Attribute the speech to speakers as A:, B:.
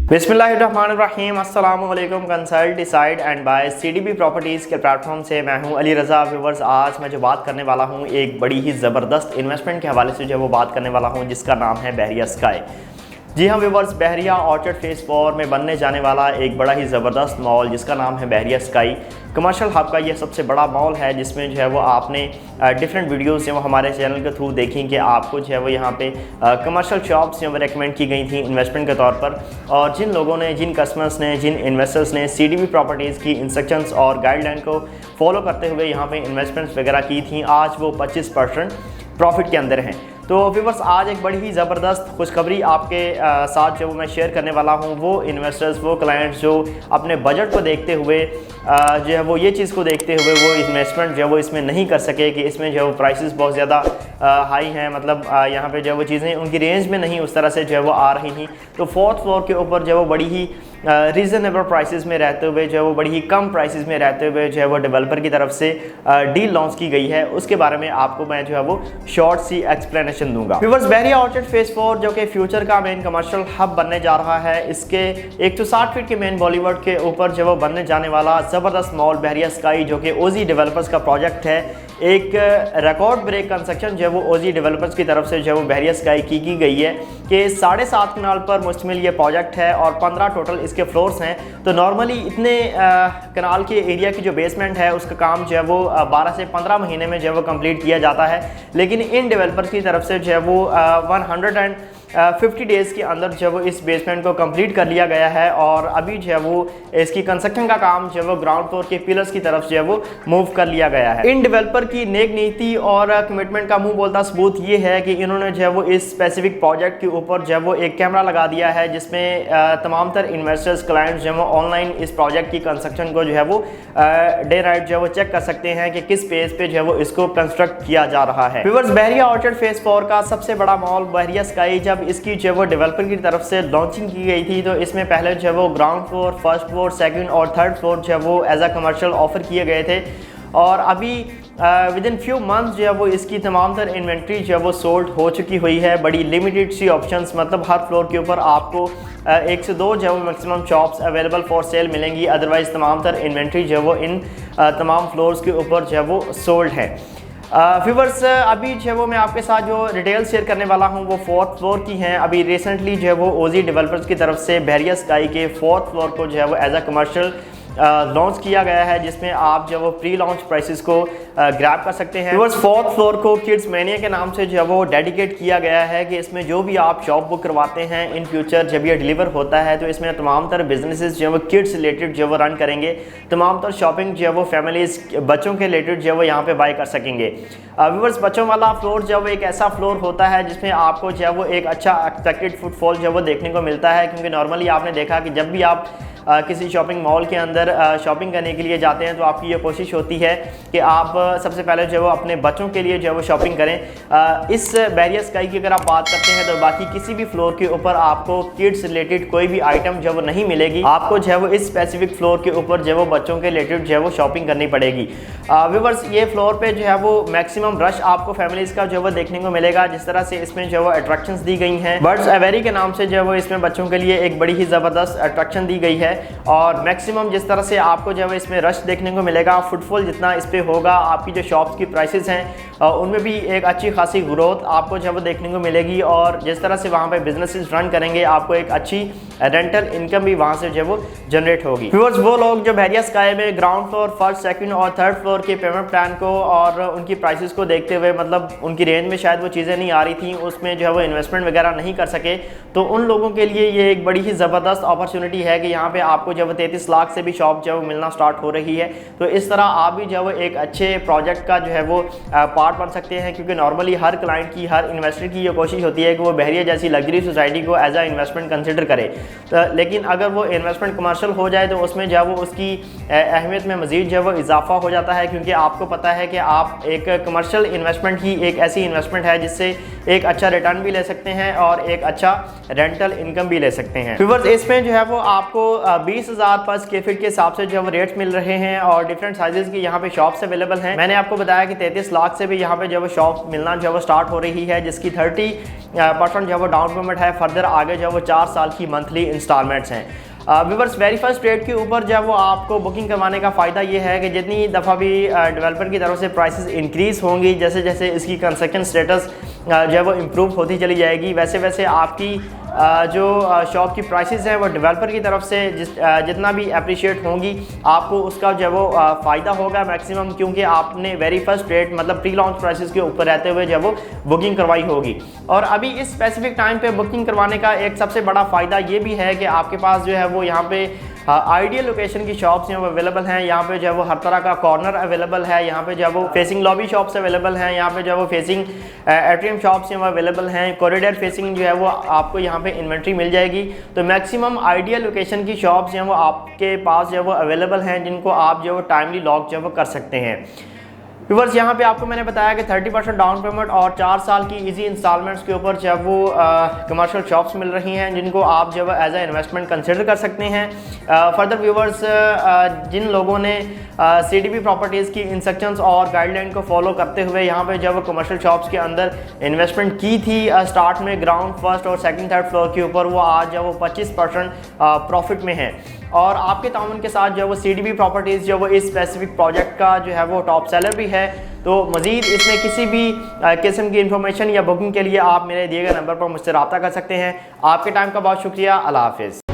A: बिस्मिल्लाहिर्रहमानिर्रहीम अस्सलामुअलैकुम। Consult decide and buy CDB properties के प्लेटफॉर्म से मैं हूं अली रज़ा। व्यूअर्स, आज मैं जो बात करने वाला हूं एक बड़ी ही ज़बरदस्त इन्वेस्टमेंट के हवाले से जो वो बात करने वाला हूं, जिसका नाम है बहरिया स्काई। जी हाँ व्यूअर्स, बहरिया ऑर्चर्ड फेज़ 4 में बनने जाने वाला एक बड़ा ही ज़बरदस्त मॉल जिसका नाम है बहरिया स्काई कमर्शियल हब का ये सबसे बड़ा मॉल है, जिसमें जो है वो आपने डिफरेंट वीडियोस जो हमारे चैनल के थ्रू देखी कि आपको जो है वो यहाँ पे कमर्शियल शॉप्स जो रेकमेंड की गई थी इन्वेस्टमेंट के तौर पर। और जिन लोगों ने, जिन कस्टमर्स ने, जिन इन्वेस्टर्स ने सीडीबी प्रॉपर्टीज़ की इंस्ट्रक्शंस और गाइडलाइन को फॉलो करते हुए यहाँ पे इन्वेस्टमेंट्स वगैरह की थी, आज वो 25% प्रॉफिट के अंदर हैं। तो व्यूअर्स, आज एक बड़ी ही ज़बरदस्त खुशखबरी आपके साथ जो मैं शेयर करने वाला हूँ। वो इन्वेस्टर्स, वो क्लाइंट्स जो अपने बजट को देखते हुए जो है वो ये चीज़ को देखते हुए वो इन्वेस्टमेंट जो है वो इसमें नहीं कर सके कि इसमें जो है वो प्राइसेस बहुत ज़्यादा हाई हैं, मतलब यहाँ पे जो है वो चीज़ें उनकी रेंज में नहीं उस तरह से जो है वो आ रही थी। तो 4th फ्लोर के ऊपर जो है वो बड़ी ही रीज़नेबल प्राइसेस में रहते हुए जो है वो बड़ी ही कम प्राइसेस में रहते हुए जो है वो डेवलपर की तरफ से डील लॉन्च की गई है। उसके बारे में आपको मैं जो है वो शॉर्ट सी एक्सप्लेनेशन दूंगा। व्यूअर्स, बहरिया ऑर्चर्ड फेज़ 4 जो कि फ्यूचर का मेन कमर्शियल हब बनने जा रहा है, इसके 160 फीट के मेन बॉलीवुड के ऊपर जो वो बनने जाने वाला ज़बरदस्त मॉल बहरिया स्काई, जो कि ओजी डेवलपर्स का प्रोजेक्ट है। एक रिकॉर्ड ब्रेक कंस्ट्रक्शन जो है वो ओजी डेवलपर्स की तरफ से जो है वो बहरिया स्काई की गई है कि 7.5 कनाल पर मुश्तमिल ये प्रोजेक्ट है और 15 टोटल इसके फ्लोर्स हैं। तो नॉर्मली इतने कनाल के एरिया की जो बेसमेंट है उसका काम जो है वो 12 से 15 महीने में जो है वो कंप्लीट किया जाता है, लेकिन इन डेवलपर्स की तरफ से जो है वो 150 डेज़ के अंदर जो है वो इस बेसमेंट को कंप्लीट कर लिया गया है। और अभी जो है वो इसकी कंस्ट्रक्शन का काम जो है वो ग्राउंड फ्लोर के पिलर्स की तरफ जो है वो मूव कर लिया गया है। इन डेवलपर की नेक नीति और कमिटमेंट का मुंह बोलता सबूत ये है कि इन्होंने जो है वो इस स्पेसिफिक प्रोजेक्ट के ऊपर जो है वो एक कैमरा लगा दिया है, जिसमें तमाम तर इन्वेस्टर्स, क्लाइंट्स जो है वो ऑनलाइन इस प्रोजेक्ट की कंस्ट्रक्शन को जो है वो डे नाइट जो है वो चेक कर सकते हैं कि किस पेज पे जो है वो इसको कंस्ट्रक्ट किया जा रहा है। व्यूअर्स, बहरिया ऑर्चर्ड फेज़ 4 का सबसे बड़ा मॉल बहरिया स्काई जब इसकी जो है वो डेवलपर की तरफ से लॉन्चिंग की गई थी, तो इसमें पहले जो है वो ground floor, first floor, second और थर्ड फ्लोर जो है वो एज अ कमर्शियल ऑफर किए गए थे। और अभी विद इन फ्यू मंथ्स जो है वो इसकी तमाम तर इन्वेंट्री जो है वो सोल्ड हो चुकी हुई है। बड़ी लिमिटेड सी ऑप्शंस, मतलब हर फ्लोर के ऊपर आपको 1 से 2 जो है वो maximum shops available for sale मिलेंगी। अदरवाइज तमाम तर इन्वेंट्री जो है वो इन तमाम फ्लोर्स के ऊपर जो है वो सोल्ड है। व्यूअर्स, अभी जो है वो मैं आपके साथ जो डिटेल्स शेयर करने वाला हूँ वो 4th फ्लोर की हैं। अभी रिसेंटली जो है वो ओजी डेवलपर्स की तरफ से बहरिया स्काई के 4th फ्लोर को जो है वो एज अ कमर्शियल लॉन्च किया गया है, जिसमें आप जो वो प्री लॉन्च प्राइसेस को ग्रैब कर सकते हैं। व्यूअर्स, 4th फ्लोर को किड्स मैनिया के नाम से जो है वो डेडिकेट किया गया है कि इसमें जो भी आप शॉप बुक करवाते हैं इन फ्यूचर जब ये डिलीवर होता है तो इसमें तमाम तरह बिजनेसेस जो है वो किड्स रिलेटेड जो है वो रन करेंगे। तमाम तरह शॉपिंग जो है वो फैमिलीज, बच्चों के रिलेटेड जो है वो यहाँ पे बाय कर सकेंगे। व्यूअर्स, बच्चों वाला फ्लोर जो है वो एक ऐसा फ्लोर होता है जिसमें आपको जो है वो एक अच्छा एक्सपेक्टेड फुटफॉल जो है वो देखने को मिलता है, क्योंकि नॉर्मली आपने देखा कि जब भी आप किसी शॉपिंग मॉल के अंदर शॉपिंग करने के लिए जाते हैं तो आपकी ये कोशिश होती है कि आप सबसे पहले जो है वो अपने बच्चों के लिए जो है वो शॉपिंग करें। इस बहरिया स्काई की अगर आप बात करते हैं तो बाकी किसी भी फ्लोर के ऊपर आपको किड्स रिलेटेड कोई भी आइटम जो है वो नहीं मिलेगी। आपको जो है वो इस स्पेसिफिक फ्लोर के ऊपर जो है वो बच्चों के रिलेटेड जो है वो शॉपिंग करनी पड़ेगी। व्यूअर्स, ये फ्लोर पे जो है वो मैक्सिमम रश आपको फैमिलीज का जो है वो देखने को मिलेगा। जिस तरह से इसमें जो है वो अट्रैक्शंस दी गई हैं, बर्ड्स एवेरी के नाम से जो है वो इसमें बच्चों के लिए एक बड़ी ही ज़बरदस्त अट्रैक्शन दी गई है। और मैक्सिमम जिस तरह से आपको जो है इसमें रश देखने को मिलेगा, फुटफॉल जितना इस पे होगा, आपकी जो शॉप्स की प्राइसेस हैं उनमें भी एक अच्छी खासी ग्रोथ आपको जो है वो देखने को मिलेगी। और जिस तरह से वहाँ पे बिजनेसेस रन करेंगे, आपको एक अच्छी रेंटल इनकम भी वहाँ से जो है वो जनरेट होगी। व्यूअर्स, वो लोग जो बहरिया स्काई में ग्राउंड फ्लोर, फर्स्ट, सेकंड और थर्ड फ्लोर के पेमेंट प्लान को और उनकी प्राइसेस को देखते हुए, मतलब उनकी रेंज में शायद वो चीज़ें नहीं आ रही थी, उसमें जो है वो इन्वेस्टमेंट वगैरह नहीं कर सके, तो उन लोगों के लिए ये एक बड़ी ही ज़बरदस्त अपॉर्चुनिटी है कि यहाँ पे आपको जो है 33 लाख से भी शॉप जो है वो मिलना स्टार्ट हो रही है। तो इस तरह आप भी जो है वो एक अच्छे प्रोजेक्ट का जो है वो पार्ट बन सकते हैं, क्योंकि नॉर्मली हर क्लाइंट की, हर इन्वेस्टर की ये कोशिश होती है कि वो बहरिया जैसी लग्जरी सोसाइटी को एज अ इन्वेस्टमेंट कंसिडर करे। लेकिन अगर वो इन्वेस्टमेंट कमर्शियल हो जाए तो उसमें जो है वो उसकी अहमियत में मज़ीद जो है वो इजाफा हो जाता है, क्योंकि आपको पता है कि आप एक कमर्शियल इन्वेस्टमेंट ही एक ऐसी इन्वेस्टमेंट है जिससे एक अच्छा रिटर्न भी ले सकते हैं और एक अच्छा रेंटल इनकम भी ले सकते हैं। व्यूअर्स, इसमें जो है वो आपको 20,000 पर स्क्वायर फीट के हिसाब से जो है वो रेट्स मिल रहे हैं और डिफरेंट साइजेस की यहाँ पे शॉप्स अवेलेबल हैं। मैंने आपको बताया कि 33 लाख से भी भी यहाँ पे जो है शॉप मिलना जो है स्टार्ट हो रही है, जिसकी 30% जो है डाउन पेमेंट है। फर्दर आगे जो है 4 साल की मंथली इंस्टॉलमेंट्स हैं। व्यूअर्स, वेरी फर्स्ट रेट के ऊपर जब वो आपको बुकिंग करवाने का फ़ायदा ये है कि जितनी दफ़ा भी डेवलपर की तरफ से प्राइसेस इंक्रीज़ होंगी, जैसे जैसे इसकी कंस्ट्रक्शन स्टेटस जो है वो इम्प्रूव होती चली जाएगी, वैसे वैसे आपकी जो शॉप की प्राइसेस हैं वो डेवलपर की तरफ से जितना भी अप्रिशिएट होंगी, आपको उसका जो है वो फ़ायदा होगा मैक्सिमम, क्योंकि आपने वेरी फर्स्ट रेट मतलब प्री लॉन्च प्राइसेस के ऊपर रहते हुए जो है वो बुकिंग करवाई होगी। और अभी इस स्पेसिफिक टाइम पे बुकिंग करवाने का एक सबसे बड़ा फ़ायदा ये भी है कि आपके पास जो है वो यहाँ पे आइडियल लोकेशन की शॉप्स हैं वो अवेलेबल हैं। यहाँ पे जो है वो हर तरह का कॉर्नर अवेलेबल है। यहाँ पे जो है वो फेसिंग लॉबी शॉप्स अवेलेबल हैं। यहाँ पे जो है वो फेसिंग एट्रियम शॉप्स हैं वो अवेलेबल हैं। कॉरिडोर फेसिंग जो है वो आपको यहाँ पे इन्वेंट्री मिल जाएगी। तो मैक्सिमम आइडियल लोकेशन की शॉप्स हैं वो आपके पास जो है वो अवेलेबल हैं, जिनको आप जो है वो टाइमली लॉक जो है वो कर सकते हैं। व्यूअर्स, यहाँ पे आपको मैंने बताया कि 30% डाउन पेमेंट और 4 साल की इजी इंस्टॉलमेंट्स के ऊपर जब वो कमर्शियल शॉप्स मिल रही हैं, जिनको आप जब एज ए इन्वेस्टमेंट कंसिडर कर सकते हैं। फर्दर व्यूअर्स, जिन लोगों ने CDB प्रॉपर्टीज़ की इंस्ट्रक्शंस और गाइडलाइन को फॉलो करते हुए यहाँ पे जब कमर्शियल शॉप्स के अंदर इन्वेस्टमेंट की थी स्टार्ट में ग्राउंड फर्स्ट और सेकंड थर्ड फ्लोर के ऊपर, वो आज जब वो 25% प्रॉफिट में है। और आपके ताउन के साथ जो है वो CDB प्रॉपर्टीज़ जो वो इस स्पेसिफिक प्रोजेक्ट का जो है वो टॉप सेलर भी है। तो मज़ीद इसमें किसी भी किस्म की इंफॉर्मेशन या बुकिंग के लिए आप मेरे दिए गए नंबर पर मुझसे रब्ता कर सकते हैं। आपके टाइम का बहुत शुक्रिया। अल्लाह हाफिज़।